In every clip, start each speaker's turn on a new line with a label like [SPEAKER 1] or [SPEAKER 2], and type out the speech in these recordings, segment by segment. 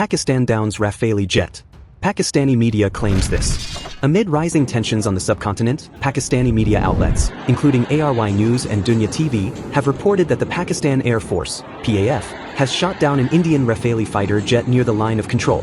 [SPEAKER 1] Pakistan downs Rafale jet. Pakistani media claims this. Amid rising tensions on the subcontinent, Pakistani media outlets, including ARY News and Dunya TV, have reported that the Pakistan Air Force, PAF, has shot down an Indian Rafale fighter jet near the line of control.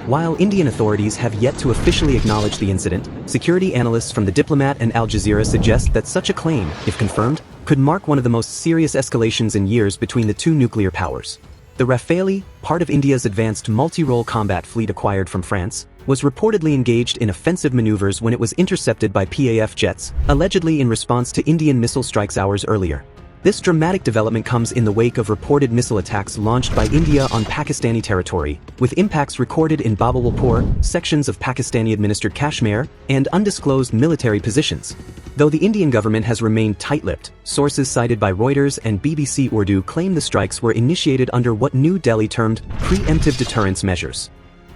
[SPEAKER 1] While Indian authorities have yet to officially acknowledge the incident, security analysts from the Diplomat and Al Jazeera suggest that such a claim, if confirmed, could mark one of the most serious escalations in years between the two nuclear powers. The Rafale, part of India's advanced multi-role combat fleet acquired from France, was reportedly engaged in offensive maneuvers when it was intercepted by PAF jets, allegedly in response to Indian missile strikes hours earlier. This dramatic development comes in the wake of reported missile attacks launched by India on Pakistani territory, with impacts recorded in Bahawalpur, sections of Pakistani-administered Kashmir, and undisclosed military positions. Though the Indian government has remained tight-lipped, sources cited by Reuters and BBC Urdu claim the strikes were initiated under what New Delhi termed preemptive deterrence measures.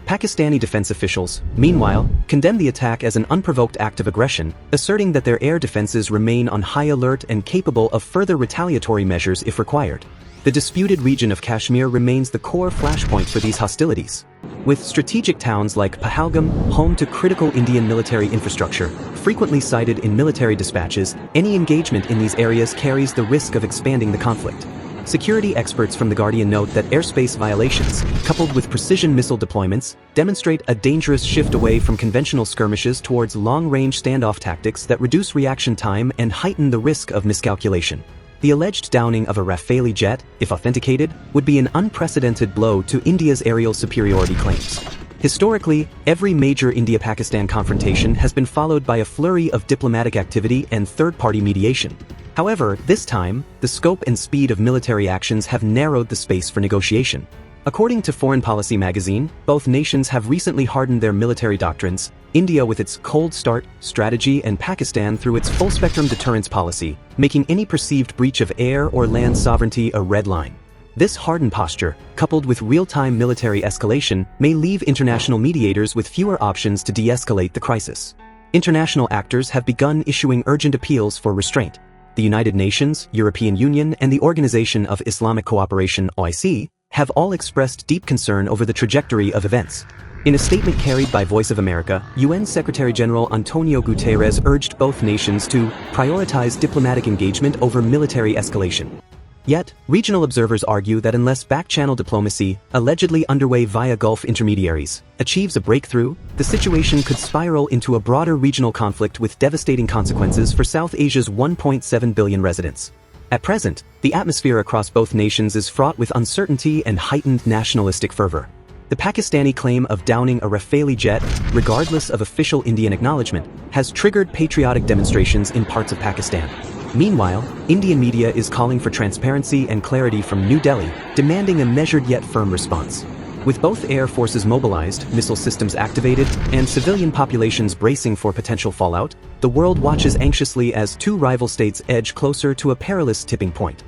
[SPEAKER 1] Pakistani defense officials, meanwhile, condemned the attack as an unprovoked act of aggression, asserting that their air defenses remain on high alert and capable of further retaliatory measures if required. The disputed region of Kashmir remains the core flashpoint for these hostilities. With strategic towns like Pahalgam, home to critical Indian military infrastructure, frequently cited in military dispatches, any engagement in these areas carries the risk of expanding the conflict. Security experts from The Guardian note that airspace violations, coupled with precision missile deployments, demonstrate a dangerous shift away from conventional skirmishes towards long-range standoff tactics that reduce reaction time and heighten the risk of miscalculation. The alleged downing of a Rafale jet, if authenticated, would be an unprecedented blow to India's aerial superiority claims. Historically, every major India-Pakistan confrontation has been followed by a flurry of diplomatic activity and third-party mediation. However, this time, the scope and speed of military actions have narrowed the space for negotiation. According to Foreign Policy magazine, both nations have recently hardened their military doctrines, India with its cold start strategy and Pakistan through its full-spectrum deterrence policy, making any perceived breach of air or land sovereignty a red line. This hardened posture, coupled with real-time military escalation, may leave international mediators with fewer options to de-escalate the crisis. International actors have begun issuing urgent appeals for restraint. The United Nations, European Union, and the Organization of Islamic Cooperation (OIC) have all expressed deep concern over the trajectory of events. In a statement carried by Voice of America, UN Secretary-General Antonio Guterres urged both nations to prioritize diplomatic engagement over military escalation. Yet, regional observers argue that unless back-channel diplomacy, allegedly underway via Gulf intermediaries, achieves a breakthrough, the situation could spiral into a broader regional conflict with devastating consequences for South Asia's 1.7 billion residents. At present, the atmosphere across both nations is fraught with uncertainty and heightened nationalistic fervor. The Pakistani claim of downing a Rafale jet, regardless of official Indian acknowledgement, has triggered patriotic demonstrations in parts of Pakistan. Meanwhile, Indian media is calling for transparency and clarity from New Delhi, demanding a measured yet firm response. With both air forces mobilized, missile systems activated, and civilian populations bracing for potential fallout, the world watches anxiously as two rival states edge closer to a perilous tipping point.